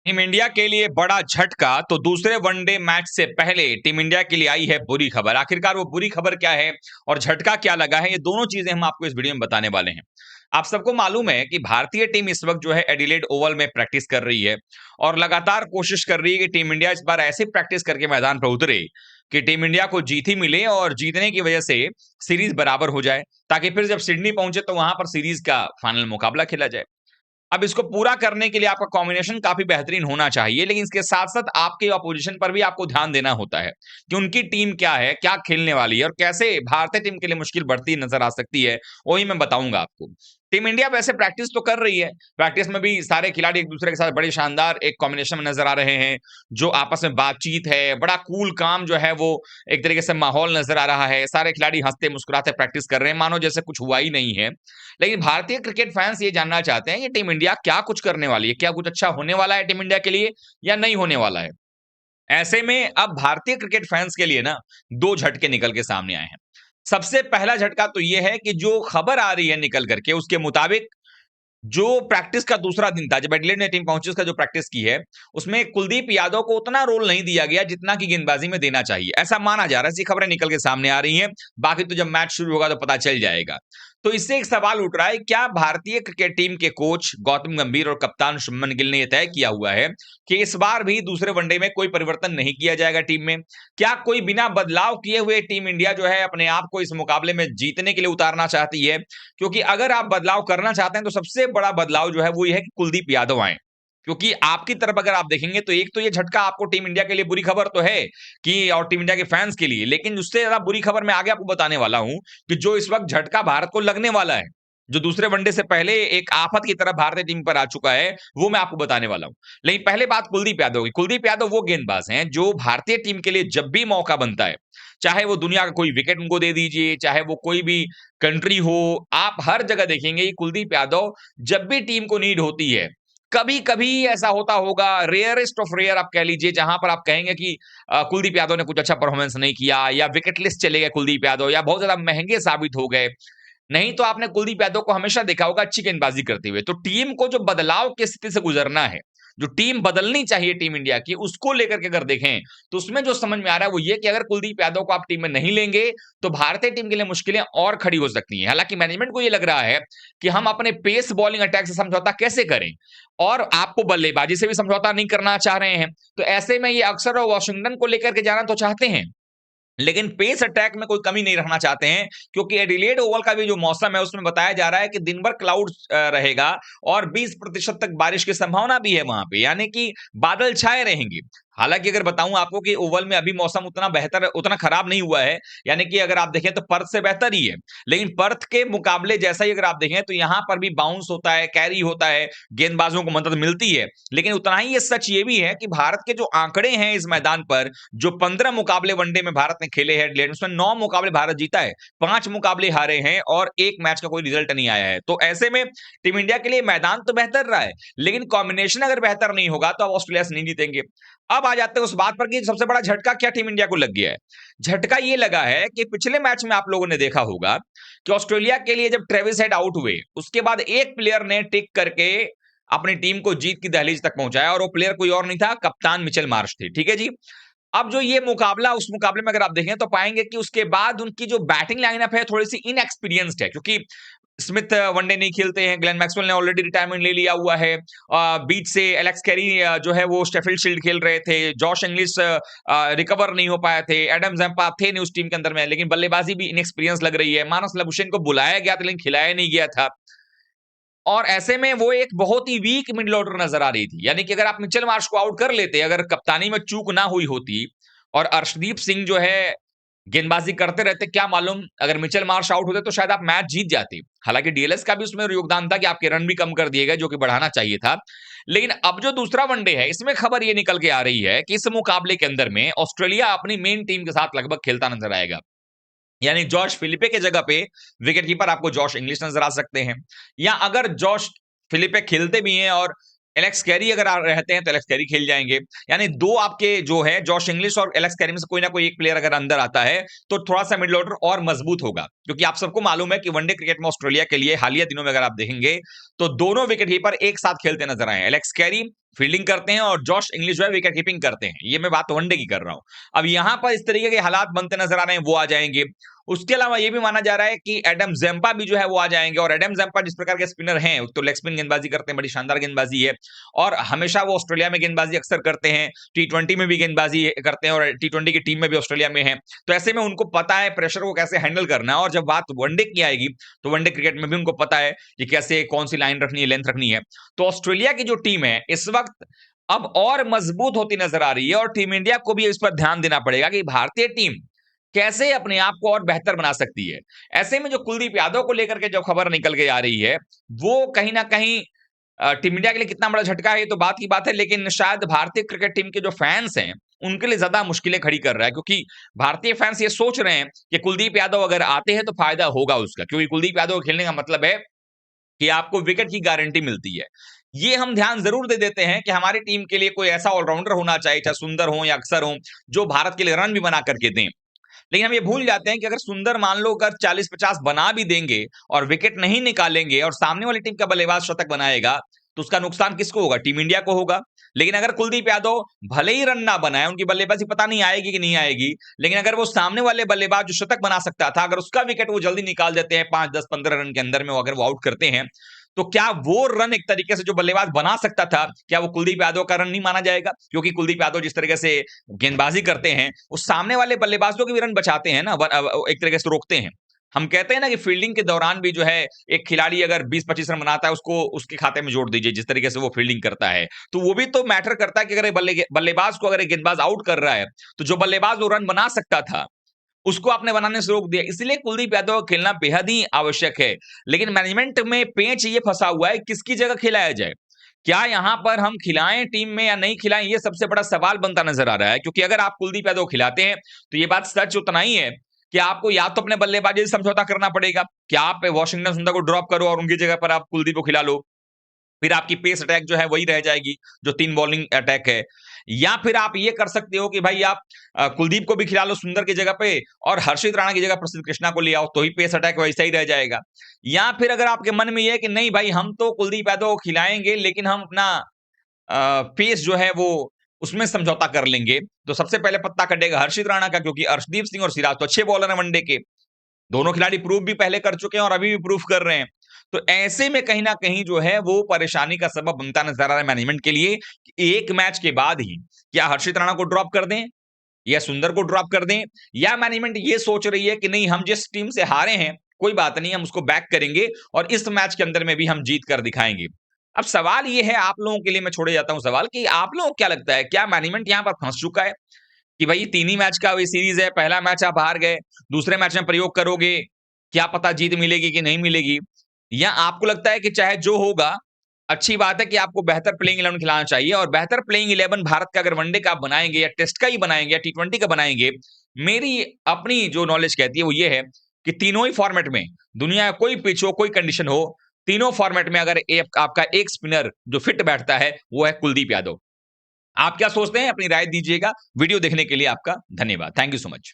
Team India के लिए बड़ा झटका तो दूसरे वनडे मैच से पहले टीम इंडिया के लिए आई है बुरी खबर। आखिरकार वो बुरी खबर क्या है और झटका क्या लगा है, ये दोनों चीजें हम आपको इस वीडियो में बताने वाले हैं। आप सबको मालूम है कि भारतीय टीम इस वक्त जो है एडिलेड ओवल में प्रैक्टिस कर रही है और लगातार कोशिश कर रही है कि टीम इंडिया इस बार ऐसी प्रैक्टिस करके मैदान पर उतरे कि टीम इंडिया को जीत ही मिले और जीतने की वजह से सीरीज बराबर हो जाए, ताकि फिर जब सिडनी पहुंचे तो वहां पर सीरीज का फाइनल मुकाबला खेला जाए। अब इसको पूरा करने के लिए आपका कॉम्बिनेशन काफी बेहतरीन होना चाहिए, लेकिन इसके साथ साथ आपके अपोजिशन पर भी आपको ध्यान देना होता है कि उनकी टीम क्या है, क्या खेलने वाली है और कैसे भारतीय टीम के लिए मुश्किल बढ़ती नजर आ सकती है। वही मैं बताऊंगा आपको। टीम इंडिया वैसे प्रैक्टिस तो कर रही है, प्रैक्टिस में भी सारे खिलाड़ी एक दूसरे के साथ बड़े शानदार एक कॉम्बिनेशन में नजर आ रहे हैं। जो आपस में बातचीत है, बड़ा कूल काम जो है वो एक तरीके से माहौल नजर आ रहा है। सारे खिलाड़ी हंसते मुस्कुराते प्रैक्टिस कर रहे हैं, मानो जैसे कुछ हुआ ही नहीं है। लेकिन भारतीय क्रिकेट फैंस ये जानना चाहते हैं कि टीम इंडिया क्या कुछ करने वाली है, क्या कुछ अच्छा होने वाला है टीम इंडिया के लिए या नहीं होने वाला है। ऐसे में अब भारतीय क्रिकेट फैंस के लिए ना दो झटके निकल के सामने आए हैं। सबसे पहला झटका तो यह है कि जो खबर आ रही है निकल करके उसके मुताबिक जो प्रैक्टिस का दूसरा दिन था, जब एडिलेड ने टीम पहुंची उसका जो प्रैक्टिस की है, उसमें कुलदीप यादव को उतना रोल नहीं दिया गया जितना कि गेंदबाजी में देना चाहिए, ऐसा माना जा रहा है। ऐसी खबरें निकल के सामने आ रही हैं। बाकी तो जब मैच शुरू होगा तो पता चल जाएगा। तो इससे एक सवाल उठ रहा है, क्या भारतीय क्रिकेट टीम के कोच गौतम गंभीर और कप्तान शुभमन गिल ने यह तय किया हुआ है कि इस बार भी दूसरे वनडे में कोई परिवर्तन नहीं किया जाएगा टीम में? क्या कोई बिना बदलाव किए हुए टीम इंडिया जो है अपने आप को इस मुकाबले में जीतने के लिए उतारना चाहती है? क्योंकि अगर आप बदलाव करना चाहते हैं तो सबसे बड़ा बदलाव जो है वो ये है कि कुलदीप यादव आए। क्योंकि आपकी तरफ अगर आप देखेंगे तो एक तो ये झटका आपको टीम इंडिया के लिए बुरी खबर तो है कि और टीम इंडिया के फैंस के लिए, लेकिन उससे ज्यादा बुरी खबर मैं आगे आपको बताने वाला हूं कि जो इस वक्त झटका भारत को लगने वाला है, जो दूसरे वनडे से पहले एक आफत की तरफ भारतीय टीम पर आ चुका है, वो मैं आपको बताने वाला हूं। लेकिन पहले बात कुलदीप यादव की। कुलदीप यादव वो गेंदबाज हैं जो भारतीय टीम के लिए जब भी मौका बनता है, चाहे वो दुनिया का कोई विकेट उनको दे दीजिए, चाहे वो कोई भी कंट्री हो, आप हर जगह देखेंगे कि कुलदीप यादव जब भी टीम को नीड होती है, कभी-कभी ऐसा होता होगा, रेयरेस्ट ऑफ रेयर आप कह लीजिए, जहां पर आप कहेंगे कि कुलदीप यादव ने कुछ अच्छा परफॉर्मेंस नहीं किया या विकेट लिस्ट चले गए कुलदीप यादव या बहुत ज्यादा महंगे साबित हो गए। नहीं तो आपने कुलदीप यादव को हमेशा देखा होगा अच्छी गेंदबाजी करते हुए। तो टीम को जो बदलाव की स्थिति से गुजरना है, जो टीम बदलनी चाहिए टीम इंडिया की, उसको लेकर के अगर देखें तो उसमें जो समझ में आ रहा है वो ये कि अगर कुलदीप यादव को आप टीम में नहीं लेंगे तो भारतीय टीम के लिए मुश्किलें और खड़ी हो सकती हैं। हालांकि मैनेजमेंट को ये लग रहा है कि हम अपने पेस बॉलिंग अटैक से समझौता कैसे करें और आपको बल्लेबाजी से भी समझौता नहीं करना चाह रहे हैं। तो ऐसे में ये अक्सर वॉशिंगटन को लेकर के जाना तो चाहते हैं, लेकिन पेस अटैक में कोई कमी नहीं रखना चाहते हैं, क्योंकि एडिलेड ओवल का भी जो मौसम है उसमें बताया जा रहा है कि दिन भर क्लाउड रहेगा और 20% तक बारिश की संभावना भी है वहां पे, यानी कि बादल छाए रहेंगे। हालांकि अगर बताऊं आपको कि ओवल में अभी मौसम उतना बेहतर उतना खराब नहीं हुआ है, यानी कि अगर आप देखें तो पर्थ से बेहतर ही है। लेकिन पर्थ के मुकाबले जैसा ही अगर आप देखें तो यहां पर भी बाउंस होता है, कैरी होता है, गेंदबाजों को मदद मिलती है। लेकिन उतना ही ये सच ये भी है कि भारत के जो आंकड़े हैं इस मैदान पर, जो 15 मुकाबले वनडे में भारत ने खेले हैं एडिलेड, उसमें 9 मुकाबले भारत जीता है, 5 मुकाबले हारे हैं और एक मैच का कोई रिजल्ट नहीं आया है। तो ऐसे में टीम इंडिया के लिए मैदान तो बेहतर रहा है, लेकिन कॉम्बिनेशन अगर बेहतर नहीं होगा तो अब ऑस्ट्रेलिया से नहीं जीतेंगे। अब आ जाते हैं उस बात पर कि सबसे बड़ा झटका क्या टीम इंडिया को लग गया है। झटका ये लगा है कि पिछले मैच में आप लोगों ने देखा होगा कि ऑस्ट्रेलिया के लिए जब ट्रेविस हेड आउट हुए उसके बाद एक प्लेयर ने टिक करके अपनी टीम को जीत की दहलीज तक पहुंचाया और वो प्लेयर कोई और नहीं था, कप्तान मिचेल मार्श थे। ठीक है जी। अब जो ये मुकाबला, उस मुकाबले में अगर आप देखें तो पाएंगे कि उसके बाद उनकी जो बैटिंग लाइनअप है थोड़ी सी इनएक्सपीरियंस्ड है, क्योंकि स्मिथ वनडे नहीं खेलते हैं, ग्लेन मैक्सवेल ने ऑलरेडी रिटायरमेंट ले लिया हुआ है, बीच से एलेक्स कैरी जो है वो शेफील्ड शील्ड खेल रहे थे, जॉश इंग्लिश रिकवर नहीं हो पाए थे, एडम जैम्पा थे नहीं उस टीम के अंदर में, लेकिन बल्लेबाजी भी इनएक्सपीरियंस लग रही है। मानस लबुशेन को बुलाया गया था लेकिन खिलाया नहीं गया था, और ऐसे में वो एक बहुत ही वीक मिडिल ऑर्डर नजर आ रही थी। यानी कि अगर आप मिचेल मार्श को आउट कर लेते, अगर कप्तानी में चूक ना हुई होती और अर्शदीप सिंह जो है गेंदबाजी करते रहते, क्या मालूम अगर मिचेल मार्श आउट होते तो शायद आप मैच जीत जाते। हालांकि डीएलएस का भी उसमें योगदान था कि आपके रन भी कम कर दिए गए, जो कि बढ़ाना चाहिए था। लेकिन अब जो दूसरा वनडे है इसमें खबर ये निकल के आ रही है कि इस मुकाबले के अंदर में ऑस्ट्रेलिया अपनी मेन टीम के साथ लगभग खेलता नजर आएगा। यानी जॉश फिलिपे के जगह पे विकेट कीपर आपको जॉश इंग्लिश नजर आ सकते हैं, या अगर जॉश फिलिपे खेलते भी हैं और एलेक्स कैरी अगर रहते हैं तो एलेक्स कैरी खेल जाएंगे। यानी दो आपके जो है जॉश इंग्लिश और एलेक्स कैरी में से कोई ना कोई एक प्लेयर अगर अंदर आता है तो थोड़ा सा मिडिल ऑर्डर और मजबूत होगा, क्योंकि आप सबको मालूम है कि वनडे क्रिकेट में ऑस्ट्रेलिया के लिए हालिया दिनों में अगर आप देखेंगे तो दोनों विकेट कीपर एक साथ खेलते नजर आए, एलेक्स कैरी फील्डिंग करते हैं और जॉश इंग्लिश जो है विकेट कीपिंग करते हैं। ये मैं बात वनडे की कर रहा हूं। अब यहां पर इस तरीके के हालात बनते नजर आ रहे हैं, वो आ जाएंगे। उसके अलावा ये भी माना जा रहा है कि एडम जेम्पा भी जो है वो आ जाएंगे, और एडम जेम्पा जिस प्रकार के स्पिनर हैं, तो लेग स्पिन गेंदबाजी करते हैं, बड़ी शानदार गेंदबाजी है, और हमेशा वो ऑस्ट्रेलिया में गेंदबाजी अक्सर करते हैं, टी20 में भी गेंदबाजी करते हैं, और टी20 की टीम में भी ऑस्ट्रेलिया में है। तो ऐसे में उनको पता है प्रेशर को कैसे हैंडल करना है, और जब बात वनडे की आएगी तो वनडे क्रिकेट में भी उनको पता है कि कैसे कौन सी लाइन रखनी है, लेंथ रखनी है। तो ऑस्ट्रेलिया की जो टीम है इस वक्त अब और मजबूत होती नजर आ रही है, और टीम इंडिया को भी इस पर ध्यान देना पड़ेगा कि भारतीय टीम कैसे अपने आप को और बेहतर बना सकती है। ऐसे में जो कुलदीप यादव को लेकर के जो खबर निकल के आ रही है, वो कहीं ना कहीं टीम इंडिया के लिए कितना बड़ा झटका है ये तो बात की बात है, लेकिन शायद भारतीय क्रिकेट टीम के जो फैंस हैं उनके लिए ज्यादा मुश्किलें खड़ी कर रहा है, क्योंकि भारतीय फैंस ये सोच रहे हैं कि कुलदीप यादव अगर आते हैं तो फायदा होगा उसका, क्योंकि कुलदीप यादव खेलने का मतलब है कि आपको विकेट की गारंटी मिलती है। ये हम ध्यान जरूर दे देते हैं कि हमारी टीम के लिए कोई ऐसा ऑलराउंडर होना चाहिए, चाहे सुंदर हो या अक्सर हो, जो भारत के लिए रन भी बना करके दें। लेकिन हम ये भूल जाते हैं कि अगर सुंदर मान लो अगर 40-50 बना भी देंगे और विकेट नहीं निकालेंगे, और सामने वाली टीम का बल्लेबाज शतक बनाएगा, तो उसका नुकसान किसको होगा? टीम इंडिया को होगा। लेकिन अगर कुलदीप यादव भले ही रन ना बनाए, उनकी बल्लेबाजी पता नहीं आएगी कि नहीं आएगी, लेकिन अगर वो सामने वाले बल्लेबाज जो शतक बना सकता था, अगर उसका विकेट वो जल्दी निकाल देते हैं 5, 10, 15 रन के अंदर में, अगर वो आउट करते हैं, तो क्या वो रन एक तरीके से जो बल्लेबाज बना सकता था, क्या वो कुलदीप यादव का रन नहीं माना जाएगा? क्योंकि कुलदीप यादव जिस तरीके से गेंदबाजी करते हैं, वो सामने वाले बल्लेबाजों के भी रन बचाते हैं ना, एक तरीके से रोकते हैं। हम कहते हैं ना कि फील्डिंग के दौरान भी जो है एक खिलाड़ी अगर 20-25 रन बनाता है, उसको उसके खाते में जोड़ दीजिए, जिस तरीके से वो फील्डिंग करता है। तो वो भी तो मैटर करता है कि अगर बल्लेबाज को अगर गेंदबाज आउट कर रहा है, तो जो बल्लेबाज वो रन बना सकता था, उसको आपने बनाने से रोक दिया। इसलिए कुलदीप यादव का खेलना बेहद ही आवश्यक है। लेकिन मैनेजमेंट में पेंच ये फंसा हुआ है, किसकी जगह खिलाया जाए? क्या यहां पर हम खिलाएं टीम में या नहीं खिलाएं, ये सबसे बड़ा सवाल बनता नजर आ रहा है। क्योंकि अगर आप कुलदीप यादव खिलाते हैं, तो ये बात सच उतना ही है कि आपको या तो अपने बल्लेबाजी से समझौता करना पड़ेगा कि आप वॉशिंगटन सुंदर को ड्रॉप करो और उनकी जगह पर आप कुलदीप को खिला लो। फिर आपकी पेस अटैक जो है वही रह जाएगी, जो 3 बॉलिंग अटैक है। या फिर आप ये कर सकते हो कि भाई आप कुलदीप को भी खिला लो सुंदर की जगह पे, और हर्षित राणा की जगह प्रसिद्ध कृष्णा को ले आओ, तो ही पेस अटैक वैसा ही रह जाएगा। या फिर अगर आपके मन में ये है कि नहीं भाई, हम तो कुलदीप यादव को खिलाएंगे, लेकिन हम अपना पेस जो है वो उसमें समझौता कर लेंगे, तो सबसे पहले पत्ता कटेगा हर्षित राणा का, क्योंकि अर्शदीप सिंह और सिराज तो अच्छे बॉलर हैं वनडे के। दोनों खिलाड़ी प्रूव भी पहले कर चुके हैं और अभी भी प्रूव कर रहे हैं। तो ऐसे में कहीं न कहीं जो है वो परेशानी का सबब बनता नज़र आ रहा है मैनेजमेंट के लिए, कि एक मैच के बाद ही क्या हर्षित राणा को ड्रॉप कर दें या सुंदर को ड्रॉप कर दें, या मैनेजमेंट ये सोच रही है कि नहीं, हम जिस टीम से हारे हैं, कोई बात नहीं, हम उसको बैक करेंगे और इस मैच के अंदर में भी हम जीत कर दिखाएँगे। अब सवाल ये है, आप लोगों के लिए मैं छोड़े जाता हूँ सवाल, कि आप लोगों को क्या लगता है, क्या मैनेजमेंट यहाँ पर फँस चुका है? कि भाई 3 ही मैच का ये सीरीज है, पहला मैच आप हार गए, दूसरे मैच में प्रयोग करोगे, क्या पता जीत मिलेगी कि नहीं मिलेगी? या आपको लगता है कि चाहे जो होगा, अच्छी बात है कि आपको बेहतर प्लेइंग 11 खिलाना चाहिए, और बेहतर प्लेइंग 11 भारत का अगर वनडे का आप बनाएँगे या टेस्ट का ही बनाएँगे या टी20 का बनाएँगे, मेरी अपनी जो नॉलेज कहती है वो ये है कि तीनों ही फॉर्मेट में, दुनिया का कोई पिच हो, कोई कंडीशन हो, तीनों फॉर्मेट में अगर एक आपका एक स्पिनर जो फिट बैठता है, वो है कुलदीप यादव। आप क्या सोचते हैं? अपनी राय दीजिएगा। वीडियो देखने के लिए आपका धन्यवाद। Thank you so much.